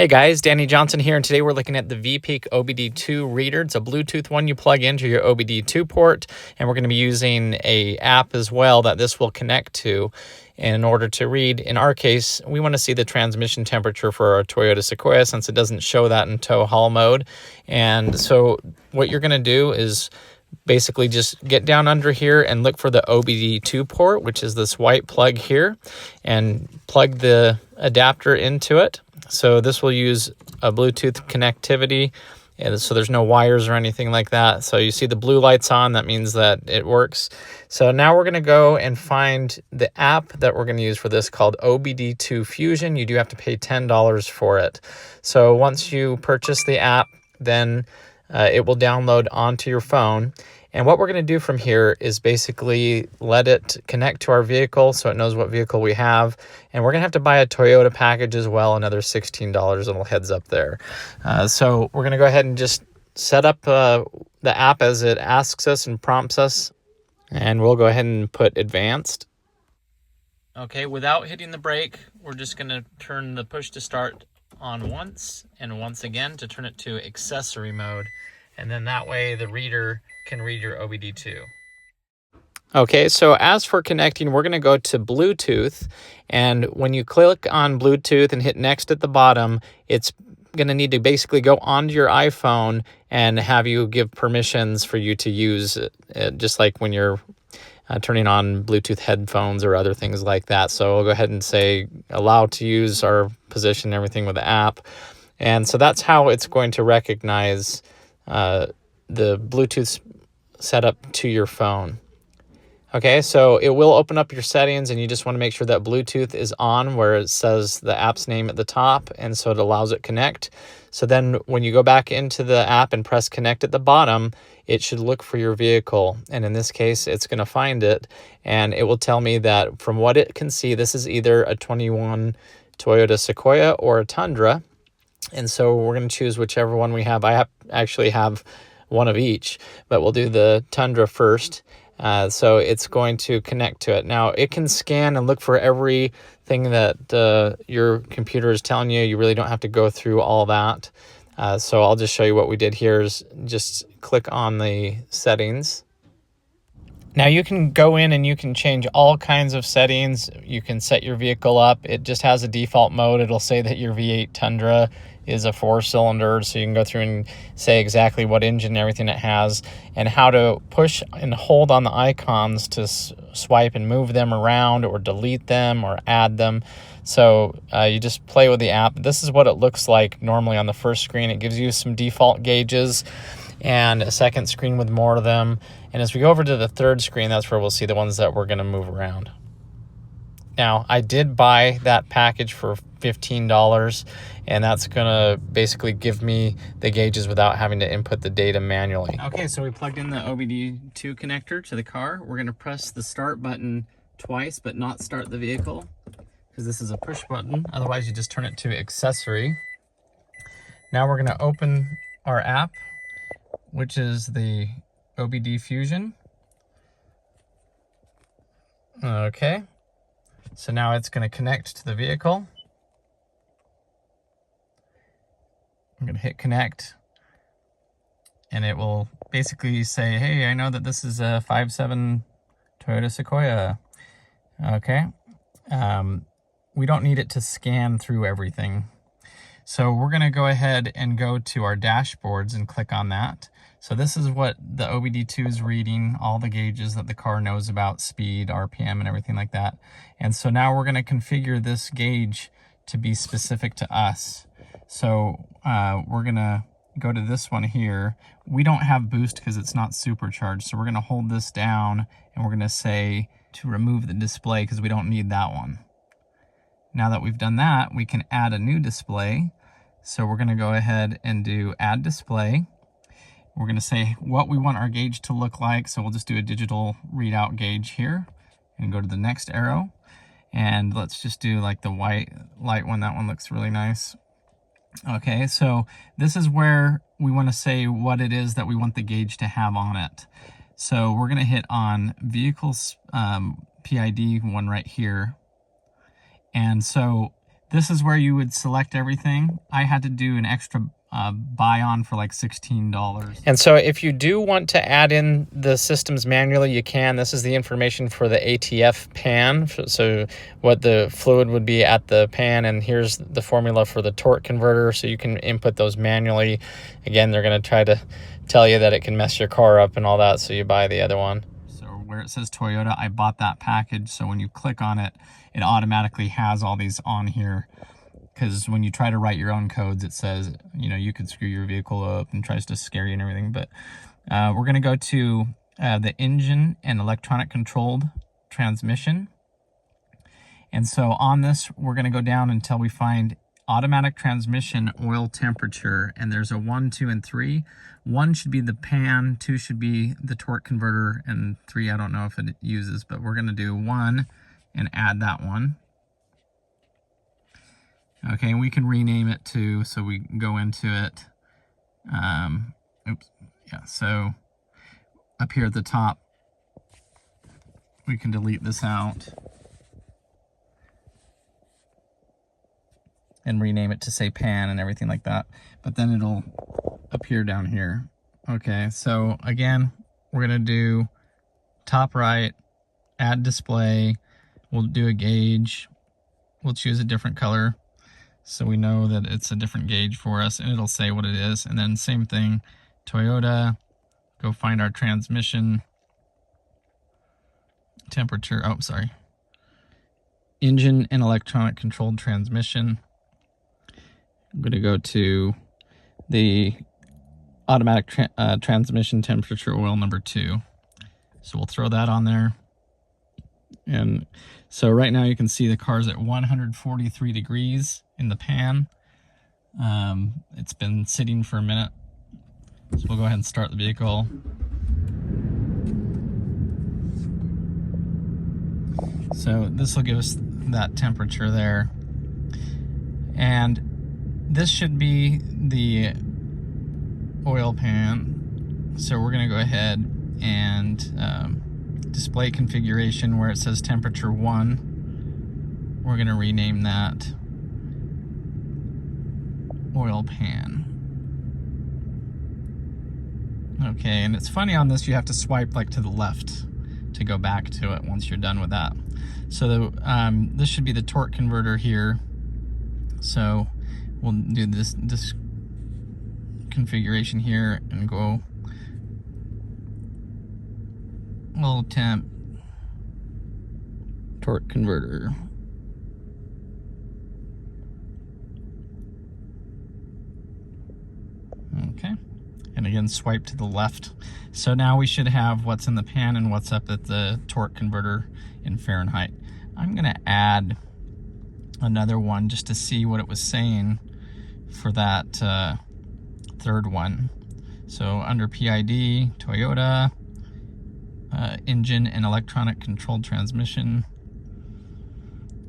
Hey guys, Danny Johnson here, and today we're looking at the Veepeak OBD2 reader. It's a Bluetooth one you plug into your OBD2 port, and we're going to be using an app as well that this will connect to in order to read. In our case, we want to see the transmission temperature for our Toyota Sequoia since it doesn't show that in tow haul mode. And so what you're going to do is basically just get down under here and look for the OBD2 port, which is this white plug here, and plug the adapter into it. So this will use a Bluetooth connectivity, and so there's no wires or anything like that. So you see the blue lights on, that means that it works. So now we're going to go and find the app that we're going to use for this called OBD2 Fusion. You do have to pay $10 for it. So once you purchase the app, then it will download onto your phone. And what we're going to do from here is basically let it connect to our vehicle so it knows what vehicle we have. And we're going to have to buy a Toyota package as well, another $16, little heads up there. So we're going to go ahead and just set up the app as it asks us and prompts us. And we'll go ahead and put advanced. Okay, without hitting the brake, we're just going to turn the push to start on once and once again to turn it to accessory mode. And then that way the reader can read your OBD2. Okay, so as for connecting, we're going to go to Bluetooth. And when you click on Bluetooth and hit next at the bottom, it's going to need to basically go onto your iPhone and have you give permissions for you to use it, just like when you're turning on Bluetooth headphones or other things like that. So we'll go ahead and say allow to use our position and everything with the app. And so that's how it's going to recognize the Bluetooth setup to your phone. Okay, so it will open up your settings, and you just want to make sure that Bluetooth is on where it says the app's name at the top, and so it allows it connect. So then when you go back into the app and press connect at the bottom, it should look for your vehicle. And in this case, it's going to find it, and it will tell me that from what it can see, this is either a 21 Toyota Sequoia or a Tundra. And so we're going to choose whichever one we have. I actually have one of each, but we'll do the Tundra first. So it's going to connect to it. Now, it can scan and look for everything that your computer is telling you. You really don't have to go through all that. So I'll just show you what we did here is just click on the settings. Now you can go in and you can change all kinds of settings. You can set your vehicle up. It just has a default mode. It'll say that your V8 Tundra is a 4-cylinder, so you can go through and say exactly what engine and everything it has, and how to push and hold on the icons to swipe and move them around or delete them or add them. So you just play with the app. This is what it looks like normally on the first screen. It gives you some default gauges and a second screen with more of them. And as we go over to the third screen, that's where we'll see the ones that we're going to move around. Now, I did buy that package for $15, and that's going to basically give me the gauges without having to input the data manually. Okay, so we plugged in the OBD2 connector to the car. We're going to press the start button twice, but not start the vehicle, because this is a push button. Otherwise, you just turn it to accessory. Now we're going to open our app, which is the OBD Fusion. Okay, so now it's going to connect to the vehicle. I'm going to hit connect, and it will basically say, hey, I know that this is a 5.7 Toyota Sequoia. Okay, we don't need it to scan through everything. So we're going to go ahead and go to our dashboards and click on that. So this is what the OBD2 is reading, all the gauges that the car knows about, speed, RPM, and everything like that. And so now we're going to configure this gauge to be specific to us. So we're going to go to this one here. We don't have boost because it's not supercharged. So we're going to hold this down, and we're going to say to remove the display because we don't need that one. Now that we've done that, we can add a new display. So we're going to go ahead and do add display. We're going to say what we want our gauge to look like. So we'll just do a digital readout gauge here and go to the next arrow. And let's just do like the white light one. That one looks really nice. Okay, so this is where we want to say what it is that we want the gauge to have on it. So we're going to hit on vehicles PID one right here. And so This is where you would select everything. I had to do an extra buy on for like $16. And so if you do want to add in the systems manually, you can. This is the information for the ATF pan. So what the fluid would be at the pan, and here's the formula for the torque converter, so you can input those manually. Again, they're going to try to tell you that it can mess your car up and all that, so you buy the other one. So where it says Toyota, I bought that package, so when you click on it, it automatically has all these on here. Because when you try to write your own codes, it says, you know, you could screw your vehicle up and tries to scare you and everything. But we're going to go to the engine and electronic controlled transmission. And so on this, we're going to go down until we find automatic transmission oil temperature. And there's a 1, 2, and 3. 1 should be the pan, 2 should be the torque converter, and 3, I don't know if it uses, but we're going to do 1 and add that one. Okay, and we can rename it too, so we go into it. So up here at the top, we can delete this out and rename it to say pan and everything like that. But then it'll appear down here. Okay, so again, we're gonna do top right, add display. We'll do a gauge. We'll choose a different color, so we know that it's a different gauge for us, and it'll say what it is. And then same thing, Toyota, go find our transmission temperature. Oh, sorry. Engine and electronic controlled transmission. I'm going to go to the automatic transmission temperature oil number 2. So we'll throw that on there. And so right now you can see the car's at 143 degrees in the pan. It's been sitting for a minute. So we'll go ahead and start the vehicle. So this will give us that temperature there. And this should be the oil pan. So we're going to go ahead and display configuration where it says temperature 1. We're going to rename that oil pan. Okay, and it's funny on this, you have to swipe like to the left to go back to it once you're done with that. So this should be the torque converter here. So we'll do this configuration here and go low temp torque converter. Okay, and again swipe to the left. So now we should have what's in the pan and what's up at the torque converter in Fahrenheit. I'm going to add another one just to see what it was saying for that third one. So under PID, Toyota, engine and electronic controlled transmission,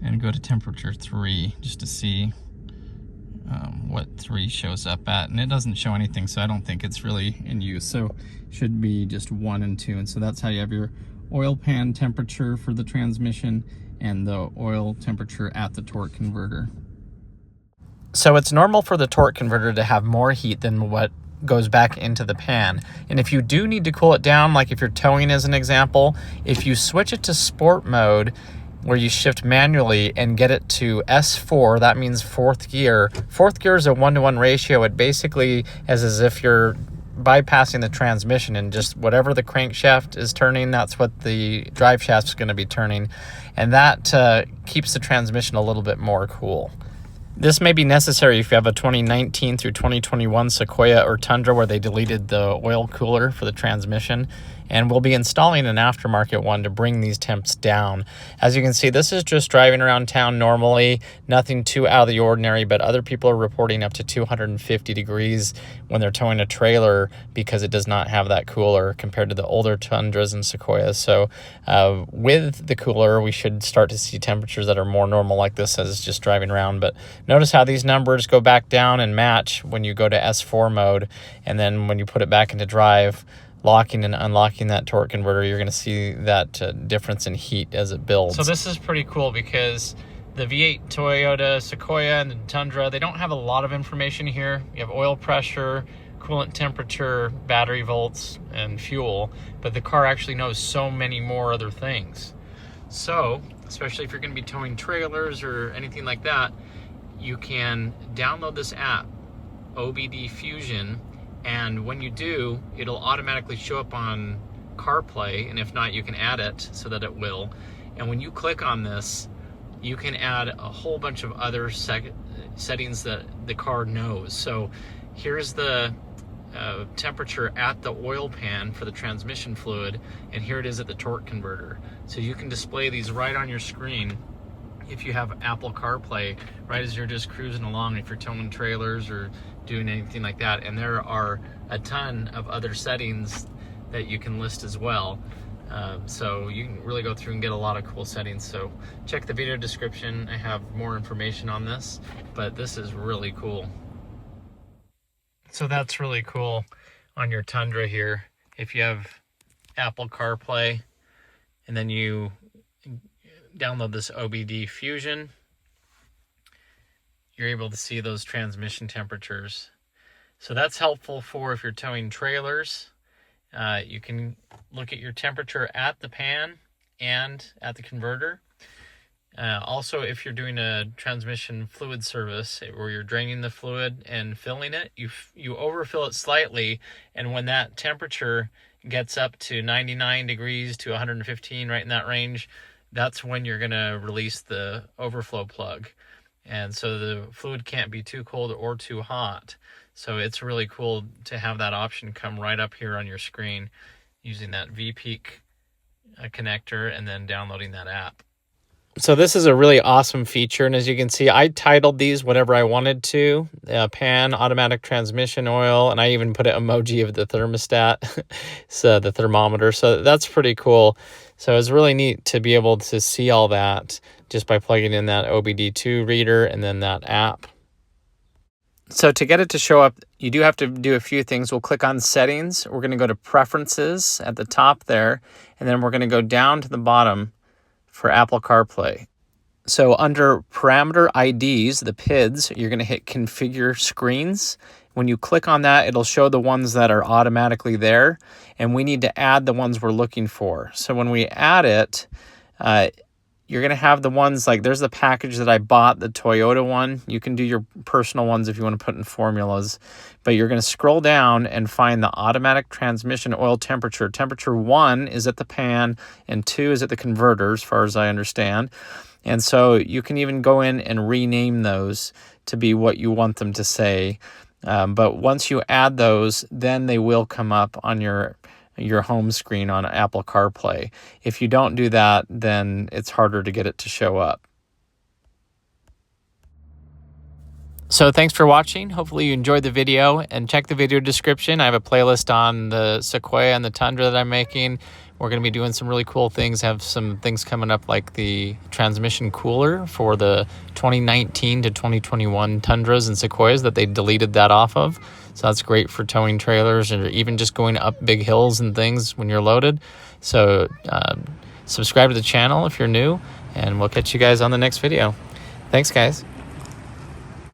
and go to temperature 3 just to see what 3 shows up at. And it doesn't show anything, so I don't think it's really in use. So it should be just 1 and 2. And so that's how you have your oil pan temperature for the transmission and the oil temperature at the torque converter. So it's normal for the torque converter to have more heat than what goes back into the pan. And if you do need to cool it down, like if you're towing as an example, if you switch it to sport mode where you shift manually and get it to S4, that means 4th gear. 4th gear is a 1-to-1 ratio. It basically is as if you're bypassing the transmission, and just whatever the crankshaft is turning, that's what the drive shaft is going to be turning, and that keeps the transmission a little bit more cool. This may be necessary if you have a 2019 through 2021 Sequoia or Tundra where they deleted the oil cooler for the transmission, and we'll be installing an aftermarket one to bring these temps down. As you can see, this is just driving around town normally, nothing too out of the ordinary, but other people are reporting up to 250 degrees when they're towing a trailer because it does not have that cooler compared to the older Tundras and Sequoias. So with the cooler, we should start to see temperatures that are more normal like this as just driving around. But notice how these numbers go back down and match when you go to S4 mode, and then when you put it back into drive, locking and unlocking that torque converter, you're going to see that difference in heat as it builds. So this is pretty cool because The V8 Toyota Sequoia and the Tundra, they don't have a lot of information here. You have oil pressure, coolant temperature, battery volts, and fuel, but the car actually knows so many more other things. So, especially if you're going to be towing trailers or anything like that, you can download this app, OBD Fusion, and when you do, it'll automatically show up on CarPlay, and if not, you can add it so that it will. And when you click on this, you can add a whole bunch of other settings that the car knows. So here's the temperature at the oil pan for the transmission fluid, and here it is at the torque converter. So you can display these right on your screen if you have Apple CarPlay, right as you're just cruising along, if you're towing trailers or doing anything like that. And there are a ton of other settings that you can list as well. So you can really go through and get a lot of cool settings. So check the video description. I have more information on this, but this is really cool. So that's really cool on your Tundra here. If you have Apple CarPlay and then you download this OBD Fusion, you're able to see those transmission temperatures. So that's helpful for if you're towing trailers. You can look at your temperature at the pan and at the converter. Also, if you're doing a transmission fluid service where you're draining the fluid and filling it, you overfill it slightly, and when that temperature gets up to 99 degrees to 115, right in that range, that's when you're going to release the overflow plug. And so the fluid can't be too cold or too hot. So it's really cool to have that option come right up here on your screen using that Veepeak connector and then downloading that app. So this is a really awesome feature, and as you can see, I titled these whatever I wanted to. Pan, automatic transmission oil, and I even put an emoji of the thermostat, so the thermometer. So that's pretty cool. So it's really neat to be able to see all that just by plugging in that OBD2 reader and then that app. So to get it to show up, you do have to do a few things. We'll click on Settings. We're going to go to Preferences at the top there, and then we're going to go down to the bottom for Apple CarPlay. So under Parameter IDs, the PIDs, you're going to hit Configure Screens. When you click on that, it'll show the ones that are automatically there, and we need to add the ones we're looking for. So when we add it, you're going to have the ones like, there's the package that I bought, the Toyota one. You can do your personal ones if you want to put in formulas, but you're going to scroll down and find the automatic transmission oil temperature. Temperature 1 is at the pan and 2 is at the converter, as far as I understand. And so you can even go in and rename those to be what you want them to say. But once you add those, then they will come up on your home screen on Apple CarPlay. If you don't do that, then it's harder to get it to show up. So thanks for watching. Hopefully you enjoyed the video, and check the video description. I have a playlist on the Sequoia and the Tundra that I'm making. We're going to be doing some really cool things, have some things coming up like the transmission cooler for the 2019 to 2021 Tundras and Sequoias that they deleted that off of. So that's great for towing trailers or even just going up big hills and things when you're loaded. So subscribe to the channel if you're new, and we'll catch you guys on the next video. Thanks, guys.